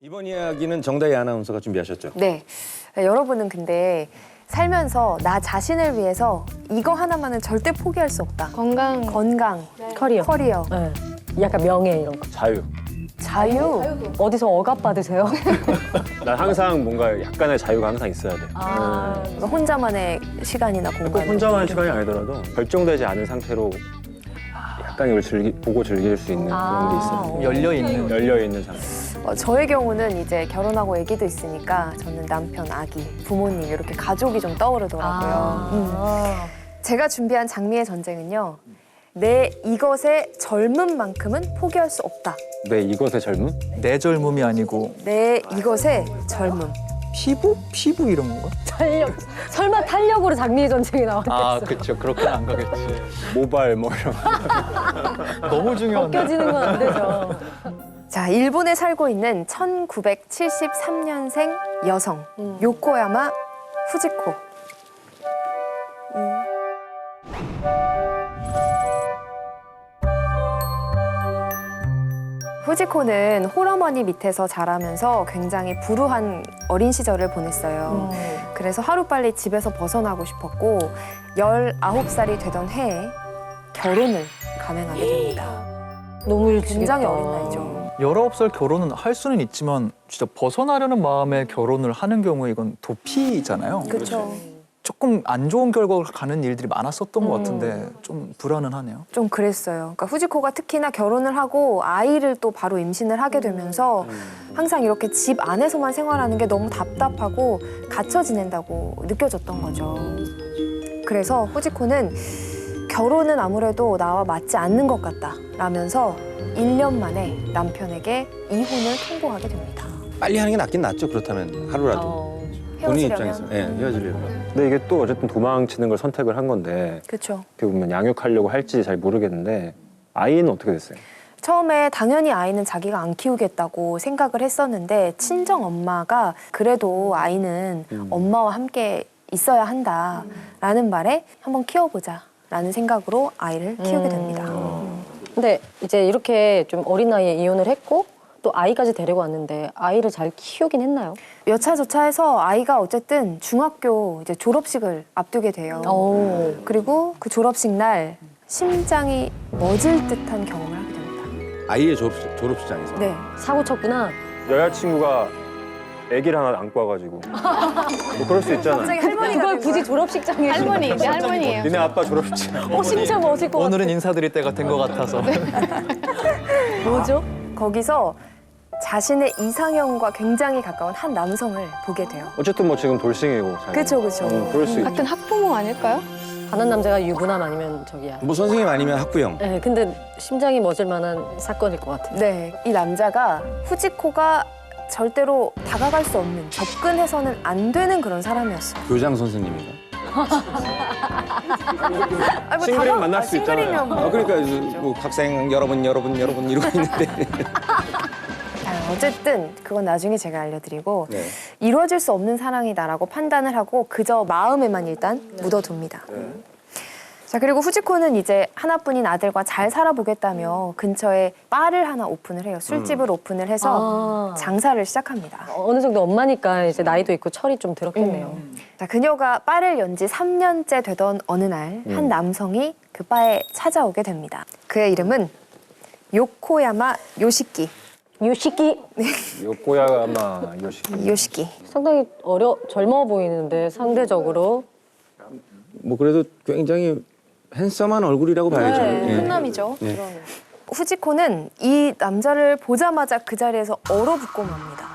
이번 이야기는 정다희 아나운서가 준비하셨죠? 네. 여러분은 근데 살면서 나 자신을 위해서 이거 하나만은 절대 포기할 수 없다. 건강. 커리어. 커리어, 네. 약간 명예 이런 거. 자유. 자유. 어디서 억압 받으세요? 난 항상 뭔가 약간의 자유가 항상 있어야 돼. 혼자만의 시간이나 꼭 공간. 혼자만의 시간이 아니더라도 결정되지 않은 상태로 약간 이걸 보고 즐길 수 있는 그런 게 있어요. 열려있는 상태. 저의 경우는 이제 결혼하고 아기도 있으니까 저는 남편, 아기, 부모님 이렇게 가족이 좀 떠오르더라고요. 제가 준비한 장미의 전쟁은요. 내 이것의 젊은 만큼은 포기할 수 없다. 내 이것의 젊음? 내 젊음이 아니고 내 이것의 젊음. 피부? 피부 이런 건가? 탄력. 설마 탄력으로 장미의 전쟁이 나왔겠어? 아, 그쵸. 그렇게는 안 가겠지. 모발 뭐 이런 거. 너무 중요한데. 벗겨지는 건 안 되죠. 자, 일본에 살고 있는 1973년생 여성 요코야마 후지코. 후지코는 홀어머니 밑에서 자라면서 굉장히 불우한 어린 시절을 보냈어요. 그래서 하루빨리 집에서 벗어나고 싶었고 19살이 되던 해에 결혼을 감행하게 됩니다. 너무 일찍 굉장히 했다. 어린 나이죠. 19살 결혼은 할 수는 있지만 진짜 벗어나려는 마음에 결혼을 하는 경우에 이건 도피잖아요. 그렇죠. 조금 안 좋은 결과가 가는 일들이 많았었던 것 같은데 좀 불안은 하네요. 좀 그랬어요. 그러니까 후지코가 특히나 결혼을 하고 아이를 또 바로 임신을 하게 되면서 항상 이렇게 집 안에서만 생활하는 게 너무 답답하고 갇혀 지낸다고 느껴졌던 거죠. 그래서 후지코는 결혼은 아무래도 나와 맞지 않는 것 같다 라면서 1년 만에 남편에게 이혼을 통보하게 됩니다. 빨리 하는 게 낫긴 낫죠. 그렇다면 하루라도. 본인 입장에서 헤어지려면. 근데 이게 또 어쨌든 도망치는 걸 선택을 한 건데 그렇죠. 어떻게 보면 양육하려고 할지 잘 모르겠는데 아이는 어떻게 됐어요? 처음에 당연히 아이는 자기가 안 키우겠다고 생각을 했었는데 친정 엄마가 그래도 아이는 엄마와 함께 있어야 한다라는 말에 한번 키워보자 라는 생각으로 아이를 키우게 됩니다. 근데 이제 이렇게 좀 어린 나이에 이혼을 했고 또 아이까지 데리고 왔는데 아이를 잘 키우긴 했나요? 여차저차해서 아이가 어쨌든 중학교 이제 졸업식을 앞두게 돼요. 오. 그리고 그 졸업식 날 심장이 멎을 듯한 경험을 하게 됩니다. 아이의 졸업식장에서. 네. 사고 쳤구나. 여자친구가 아기를 하나 안고 와가지고 뭐 그럴 수 있잖아. 갑자기 할머니가 그걸 돼서. 굳이 졸업식장에 할머니, 내 할머니예요. 니네 아빠 졸업식. 심지어 멋질 것 같아. 오늘은 인사드릴 때가 된 것 같아서. 뭐죠? 거기서 자신의 이상형과 굉장히 가까운 한 남성을 보게 돼요. 어쨌든 뭐 지금 돌싱이고. 그쵸, 그쵸. 그럴 수 있지. 같은 학부모 아닐까요? 가난 남자가 유부남 아니면 저기야. 뭐 선생님 아니면 학부형. 네, 근데 심장이 멎을 만한 사건일 것 같아요. 네, 이 남자가 후지코가 절대로 다가갈 수 없는, 접근해서는 안 되는 그런 사람이었어요. 교장 선생님인가? 아니, 뭐 싱글이면 만날 수 있잖아요. 싱글이면 뭐. 그러니까 뭐 학생 여러분 이러고 있는데. 어쨌든 그건 나중에 제가 알려드리고 네. 이루어질 수 없는 사랑이다라고 판단을 하고 그저 마음에만 일단 묻어둡니다. 자, 그리고 후지코는 이제 하나뿐인 아들과 잘 살아보겠다며 근처에 바를 하나 오픈을 해요. 술집을 오픈을 해서 장사를 시작합니다. 어느 정도 엄마니까 이제 나이도 있고 철이 좀 들었겠네요. 자, 그녀가 바를 연 지 3년째 되던 어느 날 한 남성이 그 바에 찾아오게 됩니다. 그의 이름은 요코야마 요시키. 유시기 요코야마 요시키. 요시키. 상당히 젊어 보이는데 상대적으로 뭐 그래도 굉장히 핸섬한 얼굴이라고 봐야죠. 예. 훈남이죠. 예. 후지코는 이 남자를 보자마자 그 자리에서 얼어붙고 맙니다.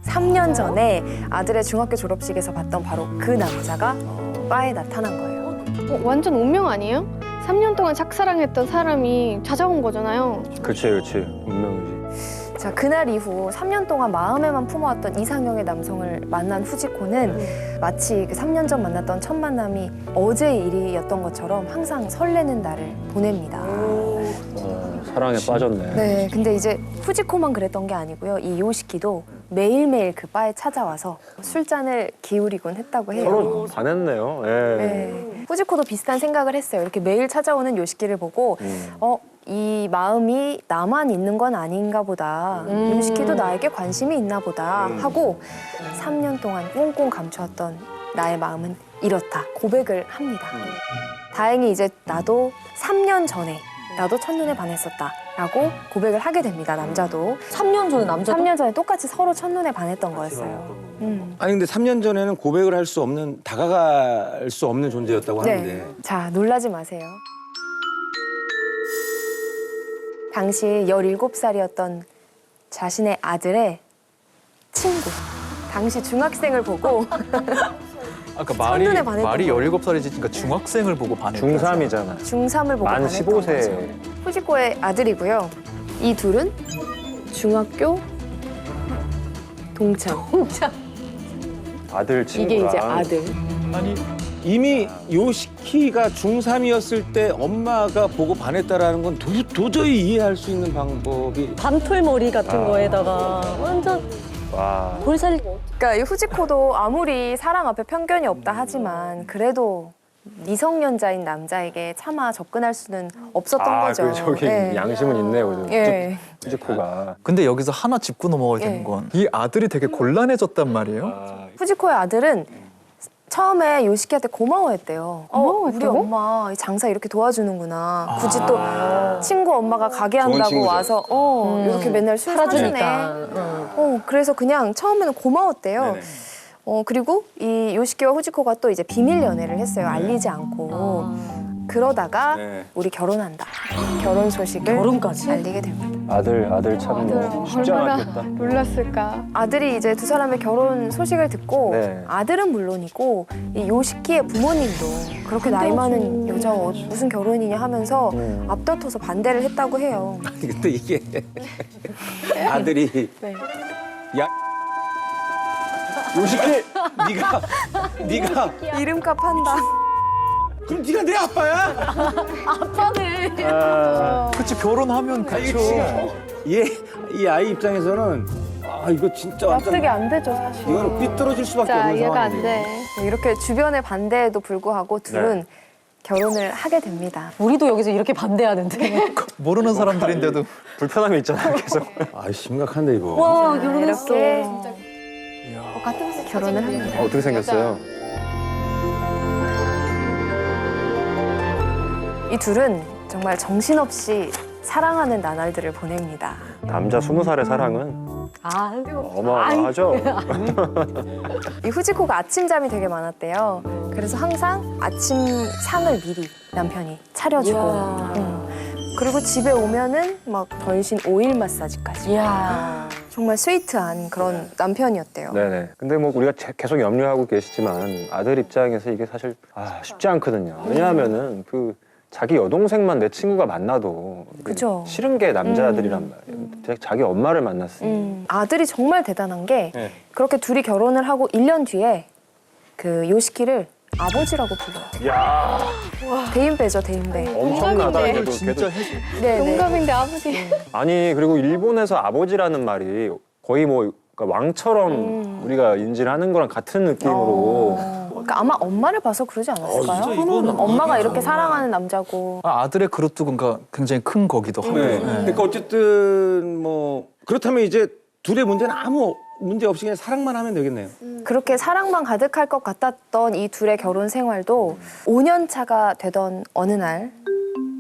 삼 년 전에 아들의 중학교 졸업식에서 봤던 바로 그 남자가 바에 나타난 거예요. 완전 운명 아니에요? 3년 동안 짝사랑했던 사람이 찾아온 거잖아요. 그렇지. 운명이지. 자, 그날 이후 3년 동안 마음에만 품어왔던 이상형의 남성을 만난 후지코는 마치 그 3년 전 만났던 첫 만남이 어제의 일이었던 것처럼 항상 설레는 날을 보냅니다. 사랑에 빠졌네. 네, 근데 이제 후지코만 그랬던 게 아니고요. 이 요시키도 매일매일 그 바에 찾아와서 술잔을 기울이곤 했다고 해요. 서로 반했네요. 예. 네. 후지코도 비슷한 생각을 했어요. 이렇게 매일 찾아오는 요시키를 보고 이 마음이 나만 있는 건 아닌가 보다. 요시키도 나에게 관심이 있나 보다 하고 3년 동안 꽁꽁 감춰왔던 나의 마음은 이렇다. 고백을 합니다. 다행히 이제 나도 3년 전에 나도 첫눈에 반했었다. 라고 고백을 하게 됩니다. 남자도. 3년 전에 남자도? 3년 전에 똑같이 서로 첫눈에 반했던 거였어요. 아니 근데 3년 전에는 고백을 할 수 없는 다가갈 수 없는 존재였다고 하는데 네. 자, 놀라지 마세요. 당시 17살이었던 자신의 아들의 친구, 당시 중학생을 보고 아까 말이 첫눈에 반했던 17살이지, 그러니까 중학생을 보고 반했다. 중3이잖아. 중3을 보고 만 반했던 15세. 거죠. 후지코의 아들이고요. 이 둘은 중학교 동창. 아들 친구랑. 이게 이제 아들. 아니 이미 요시키가 중3이었을 때 엄마가 보고 반했다라는 건 도저히 이해할 수 있는 방법이 밤톨머리 같은 거에다가 완전 와. 볼살. 그러니까 이 후지코도 아무리 사랑 앞에 편견이 없다 하지만 그래도 미성년자인 남자에게 차마 접근할 수는 없었던 거죠. 그 저기 네. 양심은 있네요. 예. 후지코가. 근데 여기서 하나 짚고 넘어가야 되는 예. 건 이 아들이 되게 곤란해졌단 말이에요. 후지코의 아들은 처음에 요시키한테 고마워했대요. 우리 고마워했다고? 엄마 이 장사 이렇게 도와주는구나. 굳이 또 친구 엄마가 가게 한다고 친구죠. 와서 이렇게 맨날 술 사주네. 팔아주니까. 그래서 그냥 처음에는 고마웠대요. 네네. 그리고 이 요시키와 후지코가 또 이제 비밀 연애를 했어요. 알리지 않고. 그러다가 네. 우리 결혼한다. 결혼 소식을 결혼까지? 알리게 됩니다. 아들 참 뭐 쉽지 얼마나 않았겠다. 놀랐을까. 아들이 이제 두 사람의 결혼 소식을 듣고 네. 아들은 물론이고 이 요시키의 부모님도 그렇게 나이 많은 여자 무슨 결혼이냐 하면서 앞다퉈서 반대를 했다고 해요. 아니 근데 이게 아들이 네. 야 요시키 네가 이름값 한다. 그럼 네가 내 아빠야? 그치, 결혼하면 그쵸. 이 아이 입장에서는 이거 진짜 완전 납득이 안 되죠 사실. 이거는 삐뚤어질 수밖에 진짜 없는 이해가 안 상황이지. 돼. 이렇게 주변의 반대에도 불구하고 둘은 결혼을 하게 됩니다. 우리도 여기서 이렇게 반대하는데. 모르는 사람들인데도 불편함이 있잖아, 계속. 심각한데 이거. 와, 결혼했어. 이렇게 결혼을 합니다. 어떻게 생겼어요? 이 둘은 정말 정신없이 사랑하는 나날들을 보냅니다. 남자 20살의 사랑은 어마어마하죠. 이 후지코가 아침잠이 되게 많았대요. 그래서 항상 아침 상을 미리 남편이 차려주고 그리고 집에 오면은 막 전신 오일 마사지까지. 이야. 정말 스위트한 그런 남편이었대요. 네네. 근데 뭐 우리가 계속 염려하고 계시지만 아들 입장에서 이게 사실 쉽지 않거든요. 왜냐하면은 그 자기 여동생만 내 친구가 만나도 그죠. 싫은 게 남자들이란 말이에요. 자기 엄마를 만났으니. 아들이 정말 대단한 게 네. 그렇게 둘이 결혼을 하고 1년 뒤에 그 요시키를 아버지라고 불러요. 야 대인배죠, 대인배. 엄청나다. 동갑인데. 그래도 진짜 네, 동갑인데 아버지. 아니 그리고 일본에서 아버지라는 말이 거의 뭐 그러니까 왕처럼 우리가 인지를 하는 거랑 같은 느낌으로. 그러니까 아마 엄마를 봐서 그러지 않았을까요? 엄마가 이렇게 사랑하는 남자고. 아들의 그릇두가 굉장히 큰 거기도 하고. 네. 그러니까 어쨌든 뭐 그렇다면 이제 둘의 문제는 아무 문제 없이 그냥 사랑만 하면 되겠네요. 그렇게 사랑만 가득할 것 같았던 이 둘의 결혼 생활도 5년 차가 되던 어느 날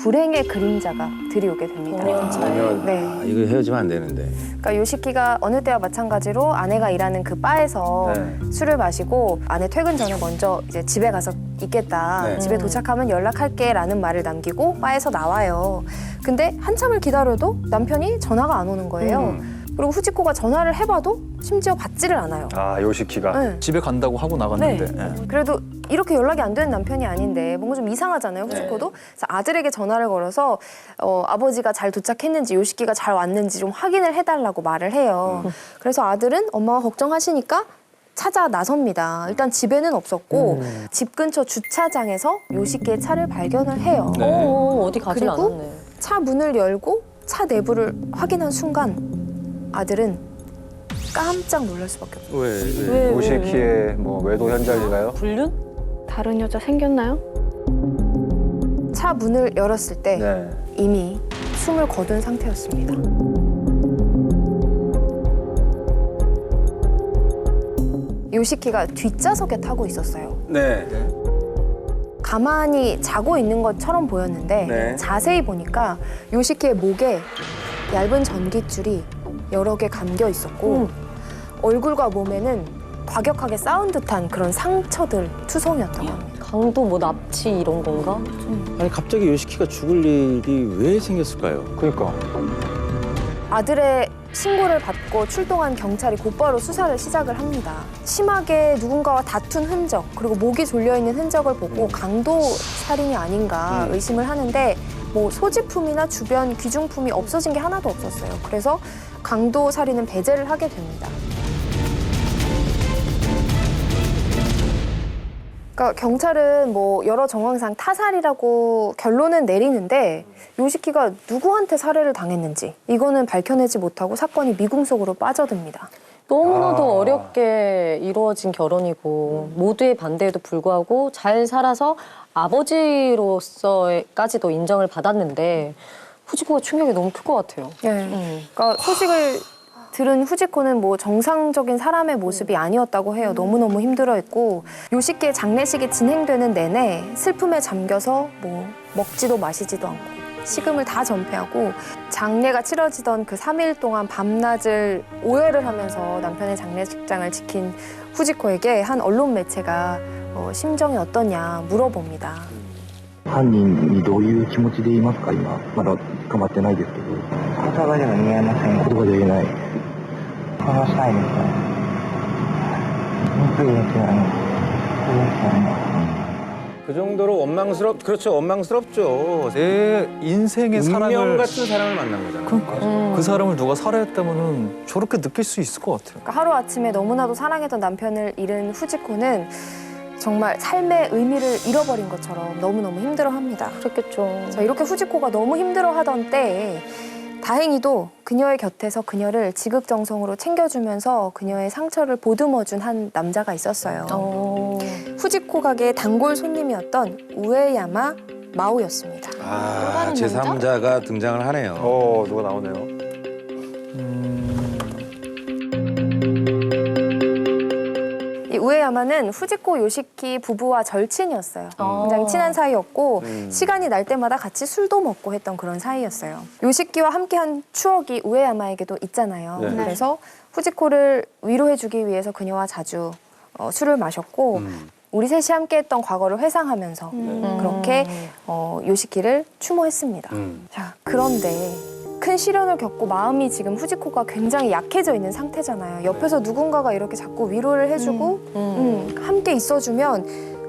불행의 그림자가 들이오게 됩니다. 네. 이거 헤어지면 안 되는데. 그러니까 요시키가 어느 때와 마찬가지로 아내가 일하는 그 바에서 네. 술을 마시고 아내 퇴근 전에 먼저 이제 집에 가서 있겠다. 네. 집에 도착하면 연락할게라는 말을 남기고 바에서 나와요. 근데 한참을 기다려도 남편이 전화가 안 오는 거예요. 그리고 후지코가 전화를 해봐도 심지어 받지를 않아요. 요시키가. 네. 집에 간다고 하고 나갔는데. 예. 그래도 이렇게 연락이 안 되는 남편이 아닌데 뭔가 좀 이상하잖아요, 후지코도. 그래서 아들에게 전화를 걸어서 아버지가 잘 도착했는지 요시키가 잘 왔는지 좀 확인을 해달라고 말을 해요. 그래서 아들은 엄마가 걱정하시니까 찾아 나섭니다. 일단 집에는 없었고 집 근처 주차장에서 요시키의 차를 발견을 해요. 네. 어디 가지 그리고 않았네. 차 문을 열고 차 내부를 확인한 순간 아들은 깜짝 놀랄 수밖에 없어요. 왜? 요시키의 뭐 외도 현장인가요? 불륜? 다른 여자 생겼나요? 차 문을 열었을 때 네. 이미 숨을 거둔 상태였습니다. 요시키가 뒷좌석에 타고 있었어요. 네. 가만히 자고 있는 것처럼 보였는데 네. 자세히 보니까 요시키의 목에 얇은 전깃줄이 여러 개 감겨 있었고 얼굴과 몸에는 과격하게 싸운 듯한 그런 상처들 투성이었다고 합니다. 강도 뭐 납치 이런 건가? 아니 갑자기 요시키가 죽을 일이 왜 생겼을까요? 그러니까. 아들의 신고를 받고 출동한 경찰이 곧바로 수사를 시작을 합니다. 심하게 누군가와 다툰 흔적, 그리고 목이 졸려있는 흔적을 보고 강도 살인이 아닌가 의심을 하는데 뭐 소지품이나 주변 귀중품이 없어진 게 하나도 없었어요. 그래서 강도 살인은 배제를 하게 됩니다. 그러니까 경찰은 뭐 여러 정황상 타살이라고 결론은 내리는데 요시키가 누구한테 살해를 당했는지 이거는 밝혀내지 못하고 사건이 미궁 속으로 빠져듭니다. 너무나도 어렵게 이루어진 결혼이고 모두의 반대에도 불구하고 잘 살아서 아버지로서까지도 인정을 받았는데 후지코가 충격이 너무 클 것 같아요. 네. 그러니까 소식을 들은 후지코는 뭐 정상적인 사람의 모습이 아니었다고 해요. 너무너무 힘들어했고 요시키의 장례식이 진행되는 내내 슬픔에 잠겨서 뭐 먹지도 마시지도 않고 식음을 다 전폐하고 장례가 치러지던 그 3일 동안 밤낮을 오해를 하면서 남편의 장례식장을 지킨 후지코에게 한 언론 매체가 심정이 어떠냐 물어봅니다. 犯人にどういう気持ちでいますか今まだ捕まってないですけど言葉では言えません言葉では言えない殺したいですね憎いですよね그 정도로 그렇죠. 원망스럽죠. 내 인생의 운명 사랑을 같은 사람을 만난 거잖아요. 그러니까 그 사람을 누가 살해했다면은 저렇게 느낄 수 있을 것 같아요. 그러니까 하루아침에 너무나도 사랑했던 남편을 잃은 후지코는 정말 삶의 의미를 잃어버린 것처럼 너무너무 힘들어합니다. 그랬겠죠. 자, 이렇게 후지코가 너무 힘들어하던 때에 다행히도 그녀의 곁에서 그녀를 지극정성으로 챙겨주면서 그녀의 상처를 보듬어준 한 남자가 있었어요. 후지코 가게의 단골 손님이었던 우에야마 마오였습니다. 아, 제3자가 등장을 하네요. 누가 나오네요. 이 우에야마는 후지코 요시키 부부와 절친이었어요. 굉장히 친한 사이였고 시간이 날 때마다 같이 술도 먹고 했던 그런 사이였어요. 요시키와 함께한 추억이 우에야마에게도 있잖아요. 네. 그래서 후지코를 위로해주기 위해서 그녀와 자주 술을 마셨고 우리 셋이 함께했던 과거를 회상하면서 그렇게 요시키를 추모했습니다. 자, 그런데 큰 시련을 겪고 마음이 지금 후지코가 굉장히 약해져 있는 상태잖아요. 옆에서 누군가가 이렇게 자꾸 위로를 해주고 함께 있어주면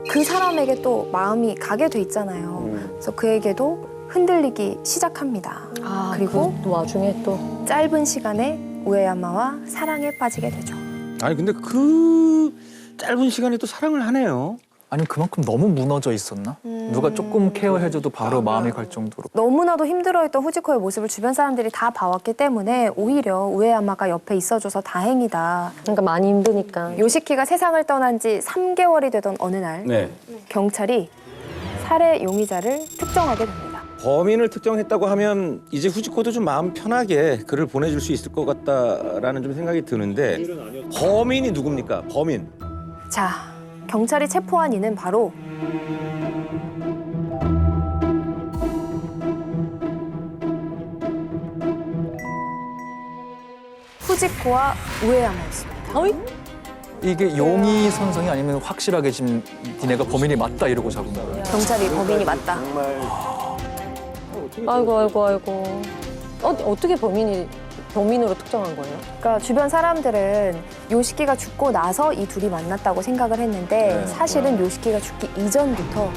그 사람에게 또 마음이 가게 돼 있잖아요. 그래서 그에게도 흔들리기 시작합니다. 그리고 그 와중에 또 짧은 시간에 우에야마와 사랑에 빠지게 되죠. 아니 근데 그 짧은 시간에 또 사랑을 하네요. 아니 그만큼 너무 무너져 있었나? 누가 조금 케어해줘도 바로 마음이 갈 정도로. 너무나도 힘들어했던 후지코의 모습을 주변 사람들이 다 봐왔기 때문에 오히려 우에야마가 옆에 있어줘서 다행이다. 그러니까 많이 힘드니까. 요시키가 세상을 떠난 지 3개월이 되던 어느 날 네. 경찰이 살해 용의자를 특정하게 됩니다. 범인을 특정했다고 하면 이제 후지코도 좀 마음 편하게 글을 보내줄 수 있을 것 같다라는 좀 생각이 드는데 범인이 누굽니까? 범인. 자, 경찰이 체포한 이는 바로 후지코와 우에야마였습니다. 이게 용의 선상이 아니면 확실하게 지금 니네가 범인이 맞다 이러고 잡은 거예요. 경찰이 범인이 맞다. 아이고. 어떻게 범인으로 특정한 거예요? 그러니까 주변 사람들은 요시키가 죽고 나서 이 둘이 만났다고 생각을 했는데 사실은 요시키가 죽기 이전부터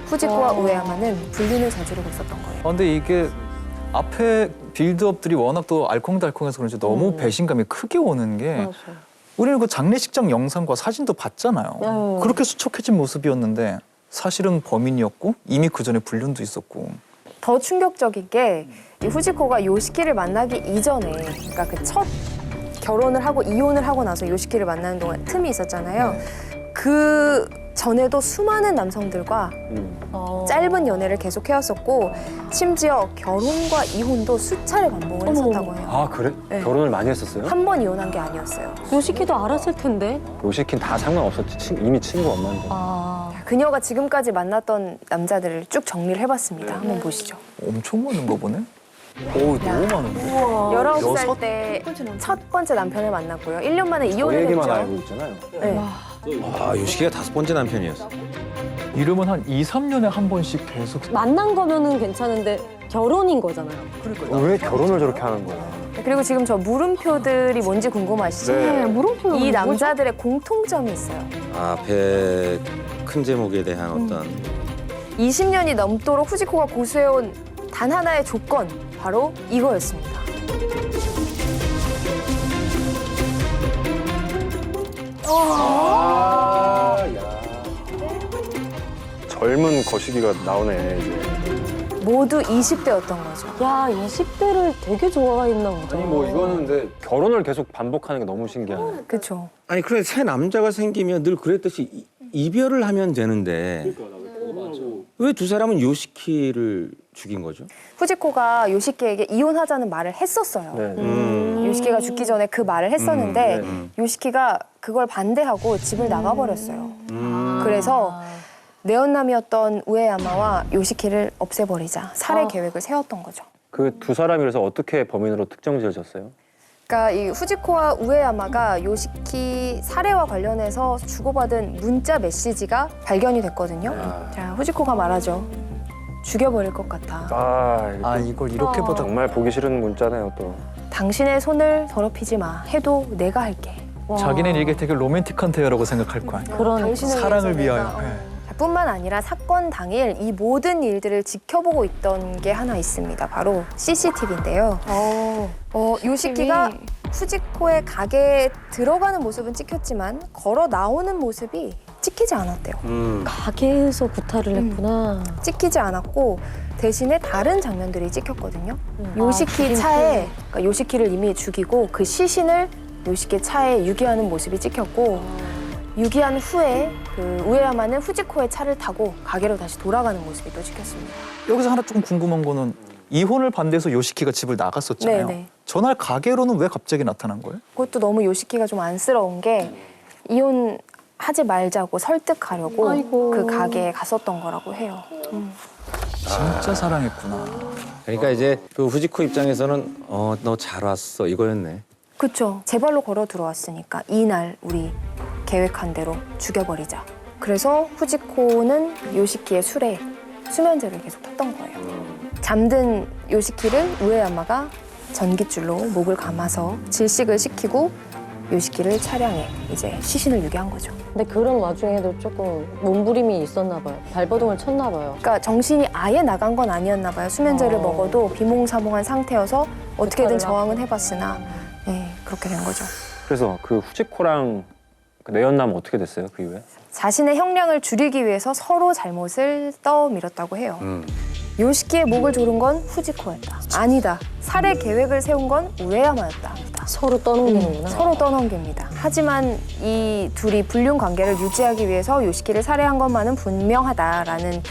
후지코와 우에야마는 불륜을 저지르고 있었던 거예요. 근데 이게 앞에 빌드업들이 워낙 또 알콩달콩해서 그런지 너무 배신감이 크게 오는 게 우리는 그 장례식장 영상과 사진도 봤잖아요. 그렇게 수척해진 모습이었는데 사실은 범인이었고 이미 그 전에 불륜도 있었고. 더 충격적인 게 이 후지코가 요시키를 만나기 이전에, 그러니까 그 첫 결혼을 하고 이혼을 하고 나서 요시키를 만나는 동안 틈이 있었잖아요. 그 전에도 수많은 남성들과 짧은 연애를 계속 해왔었고 심지어 결혼과 이혼도 수차례 반복을 했었다고 해요. 아 그래? 네. 결혼을 많이 했었어요? 한 번 이혼한 게 아니었어요. 요시키도 알았을 텐데. 요시킨 다 상관없었지. 이미 친구 엄마인데. 그녀가 지금까지 만났던 남자들을 쭉 정리를 해봤습니다. 한번 보시죠. 엄청 많은 거 보네. 오 너무 많은데. 19살 때 첫 번째 남편을 만났고요. 1년 만에 저 이혼을 얘기만 했죠. 알고 있잖아요. 네. 아, 요시키가 5번째 남편이었어. 이러면 한 2, 3년에 한 번씩 계속. 만난 거면은 괜찮은데 결혼인 거잖아요. 왜 결혼을 저렇게 하는 거야? 그리고 지금 저 물음표들이 뭔지 궁금하시죠? 네. 물음표는 이 뭐죠? 남자들의 공통점이 있어요. 앞에 큰 제목에 대한 어떤 20년이 넘도록 후지코가 고수해온 단 하나의 조건, 바로 이거였습니다. 젊은 거시기가 나오네 이제. 모두 20대였던 거죠. 야, 20대를 되게 좋아했나 보다. 아니 뭐 이거는 근데 결혼을 계속 반복하는 게 너무 신기하네. 그렇죠. 아니 그래 새 남자가 생기면 늘 그랬듯이 이별을 하면 되는데 왜 두 사람은 요시키를 죽인 거죠? 후지코가 요시키에게 이혼하자는 말을 했었어요. 네. 요시키가 죽기 전에 그 말을 했었는데 네. 요시키가 그걸 반대하고 집을 나가버렸어요. 그래서 내연남이었던 우에야마와 요시키를 없애버리자 살해 계획을 세웠던 거죠. 그 두 사람이 그래서 어떻게 범인으로 특정 지어졌어요? 그러니까 이 후지코와 우에야마가 요시키 살해와 관련해서 주고받은 문자 메시지가 발견이 됐거든요. 자, 후지코가 말하죠. 죽여버릴 것 같아. 아 이걸 이렇게 보다. 정말 보기 싫은 문자네요 또. 당신의 손을 더럽히지 마. 해도 내가 할게. 자기는 이게 되게 로맨틱한 대화라고 생각할 거 아니야. 그러니까. 당신을 사랑을 위해서 위하여. 내가, 네. 뿐만 아니라 사건 당일 이 모든 일들을 지켜보고 있던 게 하나 있습니다. 바로 CCTV인데요. 요시키가 후지코의 가게에 들어가는 모습은 찍혔지만 걸어 나오는 모습이 찍히지 않았대요. 가게에서 구타를 했구나. 찍히지 않았고 대신에 다른 장면들이 찍혔거든요. 요시키 차에 그러니까 요시키를 이미 죽이고 그 시신을 요시키 차에 유기하는 모습이 찍혔고 유기한 후에 그 우에야마는 후지코의 차를 타고 가게로 다시 돌아가는 모습이 또 찍혔습니다. 여기서 하나 좀 궁금한 거는 이혼을 반대해서 요시키가 집을 나갔었잖아요. 네네. 전날 가게로는 왜 갑자기 나타난 거예요? 그것도 너무 요시키가 좀 안쓰러운 게 이혼하지 말자고 설득하려고 아이고. 그 가게에 갔었던 거라고 해요. 진짜 사랑했구나. 그러니까 이제 그 후지코 입장에서는 너 잘 왔어 이거였네. 그렇죠. 제 발로 걸어 들어왔으니까 이날 우리 계획한 대로 죽여버리자. 그래서 후지코는 요시키의 술에 수면제를 계속 탔던 거예요. 잠든 요시키를 우에야마가 전깃줄로 목을 감아서 질식을 시키고 요시키를 차량에 이제 시신을 유기한 거죠. 근데 그런 와중에도 조금 몸부림이 있었나 봐요. 발버둥을 쳤나 봐요. 그러니까 정신이 아예 나간 건 아니었나 봐요. 수면제를 먹어도 비몽사몽한 상태여서 어떻게든 저항은 해봤으나 네, 그렇게 된 거죠. 그래서 그 후지코랑 그 내연남 어떻게 됐어요 그 이후에? 자신의 형량을 줄이기 위해서 서로 잘못을 떠밀었다고 해요. 요시키의 목을 조른 건 후지코였다. 아니다. 살해 계획을 세운 건 우에야마였다. 서로 떠넘기는구나. 서로 떠넘깁니다. 하지만 이 둘이 불륜 관계를 유지하기 위해서 요시키를 살해한 것만은 분명하다라는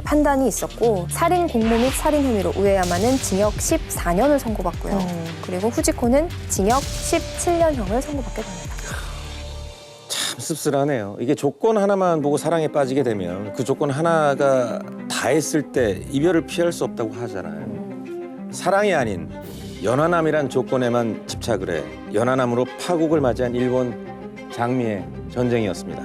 판단이 있었고 살인 공모 및 살인 혐의로 우에야마는 징역 14년을 선고받고요. 그리고 후지코는 징역 17년형을 선고받게 됩니다. 참 씁쓸하네요. 이게 조건 하나만 보고 사랑에 빠지게 되면 그 조건 하나가 다 했을 때 이별을 피할 수 없다고 하잖아요. 사랑이 아닌 연하남이란 조건에만 집착을 해 연하남으로 파국을 맞이한 일본 장미의 전쟁이었습니다.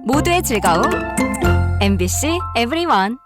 모두의 즐거움 MBC EVERYONE